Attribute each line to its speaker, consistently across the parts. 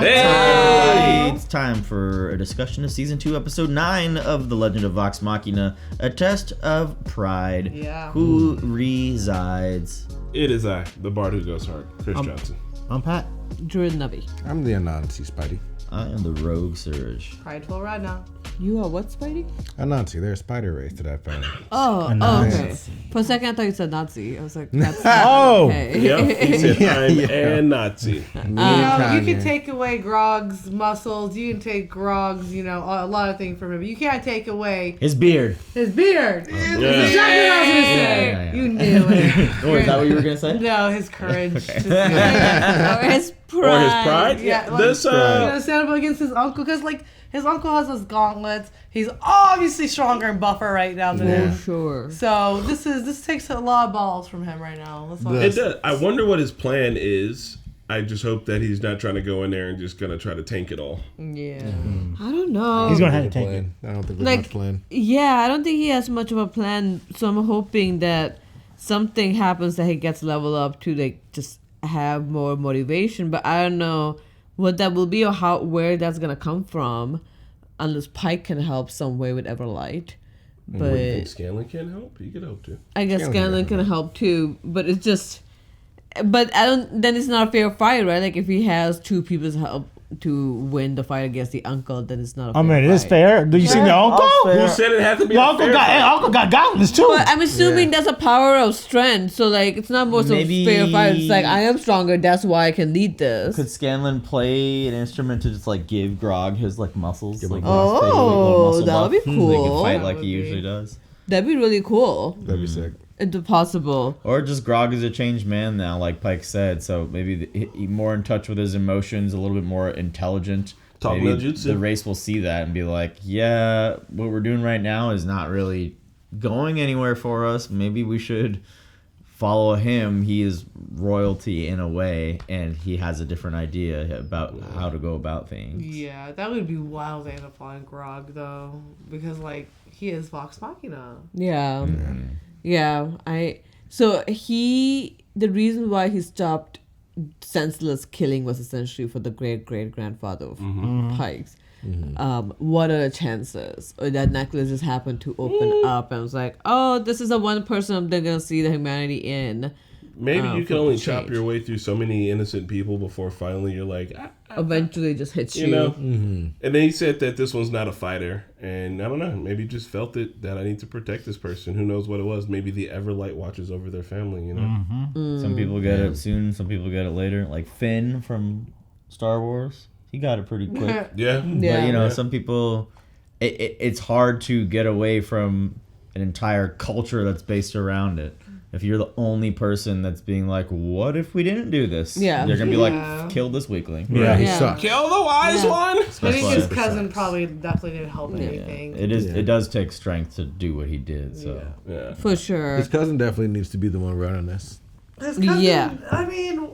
Speaker 1: Hey! It's time for a discussion of Season 2, Episode 9 of The Legend of Vox Machina, a test of pride.
Speaker 2: Yeah.
Speaker 1: Who resides?
Speaker 3: It is I, the bard who goes hard, Chris Johnson.
Speaker 4: I'm Pat.
Speaker 5: Jordan Nubby.
Speaker 4: I'm the Anansi Spidey.
Speaker 1: I am the Rogue Surge.
Speaker 2: Prideful right now.
Speaker 5: You are what, Spidey?
Speaker 4: Anansi, they're a spider race that I found.
Speaker 5: Okay. For a second, I thought you said Nazi. I was like, that's okay.
Speaker 3: Yep, he said I'm a Nazi.
Speaker 2: You can take away Grog's muscles. You can take Grog's, a lot of things from him. But you can't take away
Speaker 1: His beard.
Speaker 2: his beard.
Speaker 3: Yeah.
Speaker 2: Exactly what I was going to say.
Speaker 1: Yeah.
Speaker 2: You knew it.
Speaker 1: Oh, is that what you were going to say?
Speaker 2: No, his courage.
Speaker 5: Or his pride.
Speaker 3: Or his pride?
Speaker 2: Yeah, like,
Speaker 3: This,
Speaker 2: stand up against his uncle because, his uncle has his gauntlets. He's obviously stronger and buffer right now than him.
Speaker 5: Sure.
Speaker 2: So this takes a lot of balls from him right now. That's all.
Speaker 3: it does. I wonder what his plan is. I just hope that he's not trying to go in there and just going to try to tank it all.
Speaker 2: Yeah.
Speaker 5: I don't know.
Speaker 4: He's going to have to take it. I don't think there's much plan.
Speaker 5: Yeah, I don't think he has much of a plan. So I'm hoping that something happens that he gets leveled up to just have more motivation. But I don't know what that will be or where that's gonna come from, unless Pike can help some way with Everlight. But
Speaker 3: What, you think Scanlan can help? He could help too.
Speaker 5: I guess Scanlan can help too. But it's just, but I don't. Then it's not a fair fight, right? Like if he has two people's help to win the fight against the uncle, then it's not a fair fight.
Speaker 6: it is fair. Do you see the uncle?
Speaker 3: Who said it had to be
Speaker 6: The
Speaker 3: a
Speaker 6: uncle
Speaker 3: fair fight?
Speaker 6: uncle got gauntlets too.
Speaker 5: But I'm assuming that's a power of strength, so it's not more so fair fight. It's like I am stronger, that's why I can lead this.
Speaker 1: Could Scanlan play an instrument to just give Grog his muscles?
Speaker 5: that would be
Speaker 1: So he
Speaker 5: cool.
Speaker 1: can fight like he usually does.
Speaker 5: That'd be really cool.
Speaker 4: That'd be sick.
Speaker 5: It's possible.
Speaker 1: Or just Grog is a changed man now, like Pike said. So maybe more in touch with his emotions, a little bit more intelligent.
Speaker 3: Talk
Speaker 1: Maybe
Speaker 3: no jutsu.
Speaker 1: the race will see that and be like, yeah, what we're doing right now is not really going anywhere for us. Maybe we should follow him. He is royalty in a way, and he has a different idea about how to go about things.
Speaker 2: Yeah, that would be wild to end up on Grog though, because he is Vox Machina.
Speaker 5: Yeah. So the reason why he stopped senseless killing was essentially for the great-great-grandfather of Pike's. What are the chances that necklace just happened to open up and was like, oh, this is the one person they're going to see the humanity in.
Speaker 3: Maybe you can only chop
Speaker 5: change.
Speaker 3: your way through so many innocent people before finally you're like,
Speaker 5: Eventually just hits you.
Speaker 3: you know. And then he said that this one's not a fighter, and I don't know. Maybe he just felt it that I need to protect this person. Who knows what it was? Maybe the Everlight watches over their family. You know.
Speaker 1: Some people get it soon, some people get it later. Like Finn from Star Wars, he got it pretty quick.
Speaker 3: Yeah.
Speaker 1: But some people, it's hard to get away from an entire culture that's based around it. If you're the only person that's being like, what if we didn't do this?
Speaker 5: Yeah.
Speaker 1: They're going to be like, kill this weakling.
Speaker 6: Yeah,
Speaker 4: He
Speaker 5: Yeah.
Speaker 4: sucks.
Speaker 3: Kill the wise one.
Speaker 2: I think his
Speaker 1: why-
Speaker 2: cousin probably definitely didn't help anything.
Speaker 1: It does take strength to do what he did. So
Speaker 3: Yeah.
Speaker 5: For sure.
Speaker 4: His cousin definitely needs to be the one running this.
Speaker 2: His cousin,
Speaker 5: Yeah.
Speaker 2: I mean,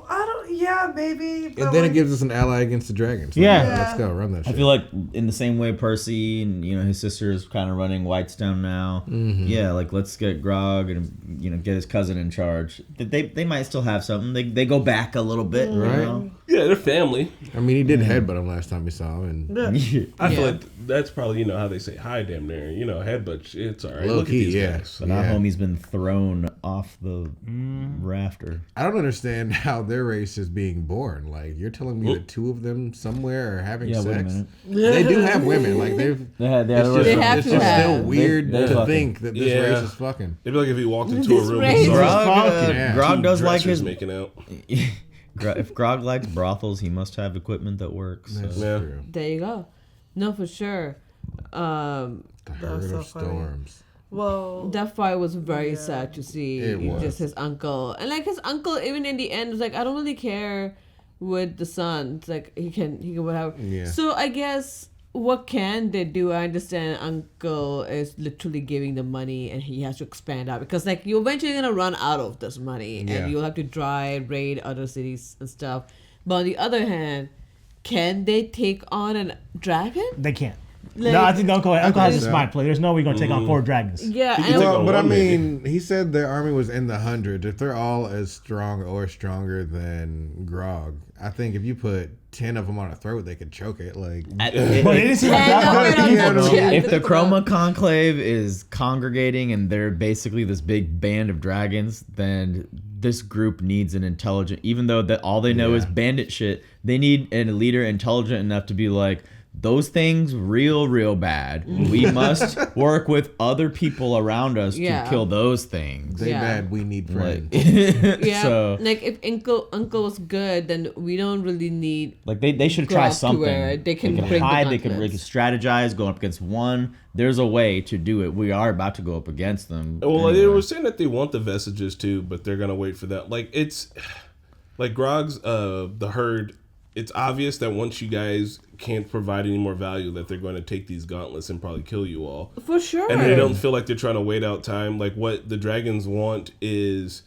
Speaker 2: maybe.
Speaker 4: And then it gives us an ally against the dragons.
Speaker 6: Yeah.
Speaker 4: Let's go. Run that
Speaker 1: I
Speaker 4: shit.
Speaker 1: feel like in the same way Percy and his sister is kind of running Whitestone now. Yeah, let's get Grog and get his cousin in charge. They might still have something. They go back a little bit,
Speaker 4: Right.
Speaker 3: Yeah, they're family.
Speaker 4: I mean, he did headbutt him last time we saw him. And
Speaker 3: I feel like that's probably how they say hi, damn near. Headbutt. It's all right.
Speaker 4: Low
Speaker 3: Look
Speaker 4: key,
Speaker 3: at these
Speaker 4: yeah.
Speaker 3: guys.
Speaker 1: But now homie's been thrown off the rafter.
Speaker 4: I don't understand how their race is being born. You're telling me that two of them somewhere are having
Speaker 1: Yeah,
Speaker 4: sex?
Speaker 1: wait a minute.
Speaker 4: They do have women.
Speaker 1: They have
Speaker 4: It's just still weird
Speaker 1: They
Speaker 4: to
Speaker 1: fucking-
Speaker 4: think that this race is fucking.
Speaker 3: It'd be like if he walked into a
Speaker 5: This
Speaker 3: room
Speaker 5: race
Speaker 3: and
Speaker 5: is
Speaker 3: saw
Speaker 4: Yeah.
Speaker 1: Grog
Speaker 3: two
Speaker 1: does like
Speaker 3: dressers
Speaker 1: his.
Speaker 3: making out.
Speaker 1: If Grog likes brothels, he must have equipment that works. So.
Speaker 4: That's
Speaker 3: Yeah.
Speaker 4: true.
Speaker 5: There you go. No, for sure.
Speaker 4: The herd
Speaker 2: so
Speaker 4: of
Speaker 2: funny.
Speaker 4: storms.
Speaker 2: Well,
Speaker 5: That fight was very sad to see.
Speaker 4: It was.
Speaker 5: Just his uncle. And his uncle, even in the end, was like, I don't really care with the son. It's like, he can whatever.
Speaker 4: Yeah.
Speaker 5: So I guess, what can they do? I understand uncle is literally giving the money and he has to expand out. Because you're eventually going to run out of this money.
Speaker 4: Yeah.
Speaker 5: And you'll have to raid other cities and stuff. But on the other hand, can they take on a dragon?
Speaker 6: They can't. No, I think Uncle has a
Speaker 4: so.
Speaker 6: smart play. There's no way you're gonna take on 4 dragons.
Speaker 5: Yeah,
Speaker 3: can
Speaker 5: and
Speaker 3: take
Speaker 4: Well,
Speaker 3: on
Speaker 4: but I
Speaker 3: one, maybe.
Speaker 4: mean, he said their army was in the hundreds. If they're all as strong or stronger than Grog, I think if you put 10 of them on a throat, they could choke it. Like,
Speaker 6: But it didn't seem like that
Speaker 5: no,
Speaker 6: hard.
Speaker 5: no,
Speaker 4: Yeah,
Speaker 5: no,
Speaker 4: no.
Speaker 5: yeah,
Speaker 1: If the
Speaker 5: difficult.
Speaker 1: Chroma Conclave is congregating and they're basically this big band of dragons, then this group needs an intelligent. Even though that all they know is bandit shit, they need a leader intelligent enough to be like, those things real bad. We must work with other people around us
Speaker 5: Yeah.
Speaker 1: to kill those things.
Speaker 4: they
Speaker 5: Yeah.
Speaker 4: bad, we need friends.
Speaker 5: Yeah,
Speaker 1: So
Speaker 5: like if Uncle was good, then we don't really need.
Speaker 1: like they should
Speaker 5: Go
Speaker 1: try
Speaker 5: up to
Speaker 1: something.
Speaker 5: where they can break the
Speaker 1: hide. They can
Speaker 5: gauntlets.
Speaker 1: strategize. Going up against one. There's a way to do it. We are about to go up against them.
Speaker 3: Well, they
Speaker 1: anyway.
Speaker 3: were saying that they want the vestiges too, but they're gonna wait for that. Like it's like Grog's the herd. It's obvious that once you guys can't provide any more value, that they're going to take these gauntlets and probably kill you all.
Speaker 5: For sure.
Speaker 3: And they don't feel like they're trying to wait out time. Like what the dragons want is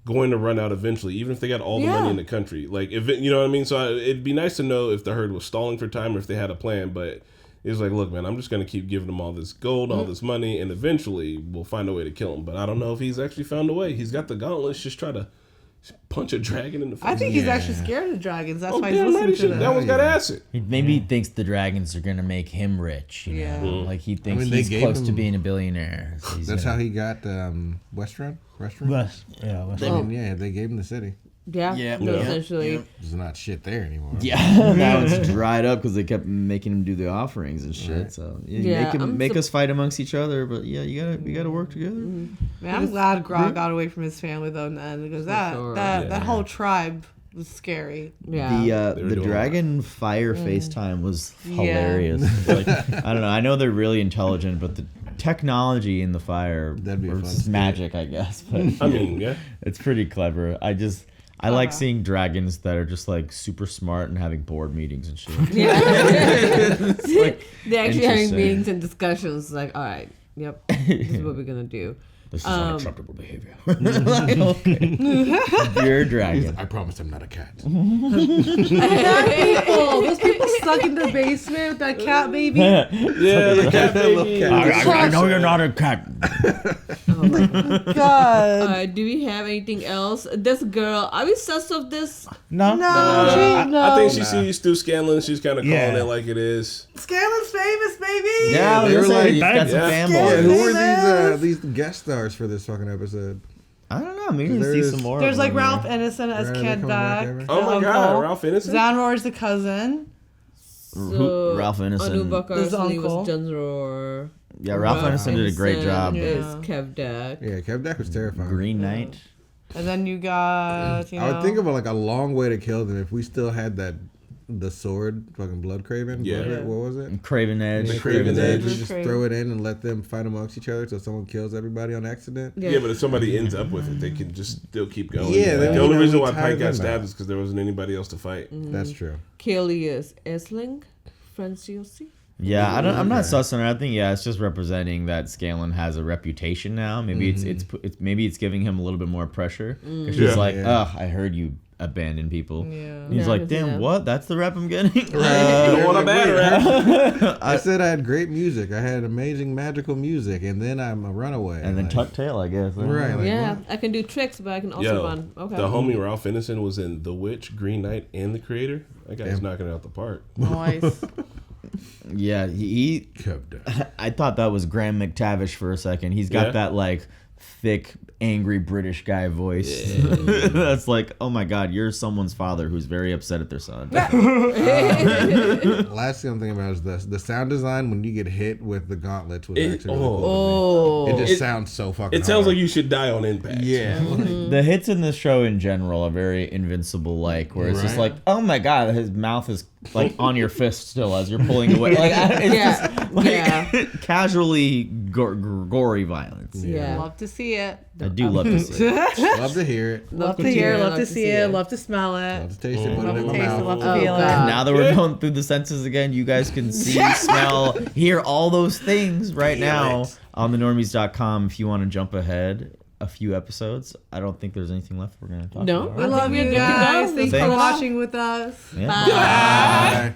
Speaker 3: going to run out eventually, even if they got all the money
Speaker 5: Yeah.
Speaker 3: in the country. Like if it, you know what I mean. So it'd be nice to know if the herd was stalling for time or if they had a plan. But it's like, look, man, I'm just going to keep giving them all this gold, all this money, and eventually we'll find a way to kill him. But I don't know if he's actually found a way. He's got the gauntlets. Just try to punch a dragon in the face.
Speaker 2: I think he's actually scared of dragons. That's
Speaker 3: Oh,
Speaker 2: why he's
Speaker 3: damn right
Speaker 2: listening
Speaker 3: he
Speaker 2: to
Speaker 3: should.
Speaker 2: them.
Speaker 3: That one's got acid.
Speaker 1: Maybe he thinks the dragons are gonna make him rich. You know?
Speaker 2: Yeah.
Speaker 1: Like he thinks
Speaker 4: mean, they
Speaker 1: he's
Speaker 4: gave
Speaker 1: close to
Speaker 4: him-
Speaker 1: being a billionaire. So he's
Speaker 4: That's
Speaker 1: gonna-
Speaker 4: how he got Westrun.
Speaker 6: But, yeah, but-
Speaker 4: I mean, yeah, they gave him the city.
Speaker 5: Yeah,
Speaker 1: Yeah,
Speaker 5: no,
Speaker 1: yeah,
Speaker 5: essentially.
Speaker 4: There's not shit there anymore.
Speaker 1: Yeah, now it's dried up because they kept making him do the offerings and shit.
Speaker 4: Right.
Speaker 1: So
Speaker 5: Yeah,
Speaker 1: make us fight amongst each other. But yeah, you gotta work together.
Speaker 2: Man, I'm glad Grog got away from his family though in the end because that
Speaker 5: sure.
Speaker 2: that whole tribe was scary.
Speaker 5: Yeah.
Speaker 1: The
Speaker 3: were
Speaker 1: the
Speaker 3: doing
Speaker 1: dragon fire FaceTime was hilarious. Like, I don't know. I know they're really intelligent, but the technology in the fire
Speaker 4: That'd be a fun
Speaker 1: was
Speaker 4: skit.
Speaker 1: magic, I guess. But
Speaker 3: I mean, yeah.
Speaker 1: it's pretty clever. I like seeing dragons that are just like super smart and having board meetings and shit.
Speaker 5: Yeah. They're actually having
Speaker 1: interesting.
Speaker 5: meetings and discussions. Like, all right, yep, this is what we're gonna do.
Speaker 1: This is unacceptable behavior. Like, okay. You're a dragon.
Speaker 4: I promise I'm not a cat.
Speaker 2: Oh, those people stuck in the basement with that cat baby.
Speaker 3: Yeah, the cat baby.
Speaker 6: I know you're not a cat.
Speaker 2: God.
Speaker 5: Do we have anything else? This girl, are we sus of this?
Speaker 6: No.
Speaker 2: No,
Speaker 3: I think she sees Stu Scanlon. She's kind of calling
Speaker 6: Yeah.
Speaker 3: it like it is.
Speaker 2: Scanlon's famous, baby.
Speaker 1: Yeah,
Speaker 4: they were like-
Speaker 1: he's got some
Speaker 3: Yeah.
Speaker 4: Yeah,
Speaker 1: fanboys.
Speaker 4: who were these guest stars for this fucking episode?
Speaker 1: I don't know. Maybe we'll see
Speaker 4: There's-
Speaker 1: some more.
Speaker 2: There's
Speaker 1: of
Speaker 2: like
Speaker 1: them,
Speaker 2: Ralph
Speaker 1: yeah.
Speaker 2: Innocent as
Speaker 4: Right,
Speaker 2: Kid
Speaker 4: they coming back
Speaker 2: Back.
Speaker 4: ever?
Speaker 3: Oh my God, Ralph Innocent?
Speaker 2: Zanror's the cousin.
Speaker 5: So,
Speaker 1: Ralph Innocent.
Speaker 5: Anu Bakar
Speaker 2: His uncle.
Speaker 5: was Junzor.
Speaker 1: Yeah, Ralph Innocent did a great job.
Speaker 5: Is
Speaker 2: Yeah.
Speaker 5: Kev Dak.
Speaker 4: Yeah, Kevdak was terrifying.
Speaker 1: Green Knight.
Speaker 2: And then you got, you know.
Speaker 4: I would think of like a long way to kill them if we still had the sword, fucking Blood Craven.
Speaker 3: Yeah.
Speaker 4: What was it?
Speaker 1: Craven Edge.
Speaker 4: The
Speaker 3: Craven Edge.
Speaker 4: We just
Speaker 2: Craven.
Speaker 4: throw it in and let them fight amongst each other till someone kills everybody on accident.
Speaker 3: Yeah, but if somebody ends up with it, they can just still keep going.
Speaker 4: Yeah,
Speaker 3: Like,
Speaker 4: then
Speaker 3: the
Speaker 4: we
Speaker 3: only
Speaker 4: know
Speaker 3: reason
Speaker 4: we
Speaker 3: why
Speaker 4: tired
Speaker 3: Pike got
Speaker 4: them
Speaker 3: stabbed
Speaker 4: out.
Speaker 3: is because there wasn't anybody else to fight.
Speaker 4: That's true.
Speaker 5: Kaylee Esling. Franciosi.
Speaker 1: Yeah, I'm not sus on it. I think it's just representing that Scanlon has a reputation now. Maybe it's giving him a little bit more pressure. 'Cause she's
Speaker 3: Yeah.
Speaker 1: like,
Speaker 4: Yeah.
Speaker 1: ugh, I heard you abandon people.
Speaker 2: Yeah.
Speaker 1: He's
Speaker 5: Yeah,
Speaker 1: like,
Speaker 5: I can
Speaker 1: damn,
Speaker 5: see that.
Speaker 1: what? That's the rep I'm getting.
Speaker 3: Don't want a bad rap.
Speaker 4: I said I had great music. I had amazing magical music, and then I'm a runaway.
Speaker 1: And then
Speaker 4: like,
Speaker 1: tuck tail, I guess.
Speaker 4: Right. Like,
Speaker 5: Yeah,
Speaker 4: what?
Speaker 5: I can do tricks, but I can also
Speaker 3: Yo,
Speaker 5: run. Okay.
Speaker 3: the homie Ralph Innocent was in The Witch, Green Knight, and The Creator. That guy's
Speaker 4: Damn.
Speaker 3: knocking it out the park.
Speaker 2: Nice.
Speaker 1: Yeah, he
Speaker 4: Kevdak.
Speaker 1: I thought that was Graham McTavish for a second. He's got
Speaker 3: Yeah.
Speaker 1: that like thick, angry British guy voice. That's like, oh my god, you're someone's father who's very upset at their son.
Speaker 4: Last thing I'm thinking about is the sound design when you get hit with the gauntlets was actually really
Speaker 3: oh.
Speaker 4: cool.
Speaker 5: Oh.
Speaker 4: It just
Speaker 3: It-
Speaker 4: sounds so fucking
Speaker 3: It sounds
Speaker 4: hard.
Speaker 3: like you should die on impact.
Speaker 4: Yeah.
Speaker 1: The hits in this show in general are very invincible like, where it's just
Speaker 4: Right.
Speaker 1: like, oh my god, his mouth is like on your fist still as you're pulling away. Like, it's
Speaker 5: Yeah,
Speaker 1: just, like,
Speaker 5: yeah.
Speaker 1: casually gory violence.
Speaker 5: Yeah.
Speaker 2: Love to see it.
Speaker 1: I do love to see it.
Speaker 4: Love to hear it.
Speaker 2: Love to hear, love to see it, love to smell it.
Speaker 4: Love to taste it. Put
Speaker 2: Love
Speaker 4: it in
Speaker 2: to
Speaker 4: my
Speaker 2: taste it,
Speaker 4: mouth.
Speaker 2: love to
Speaker 5: Oh,
Speaker 2: feel
Speaker 5: God.
Speaker 2: it.
Speaker 1: Now that we're going through the senses again, you guys can see, smell, hear all those things right now on thenormies.com if you want to jump ahead a few episodes. I don't think there's anything left we're going to talk
Speaker 5: No.
Speaker 1: about.
Speaker 2: We
Speaker 1: right?
Speaker 2: love you
Speaker 5: Good to go.
Speaker 2: guys. Thanks for
Speaker 1: Thanks.
Speaker 2: watching with us.
Speaker 1: Yeah.
Speaker 5: Bye.
Speaker 4: Bye.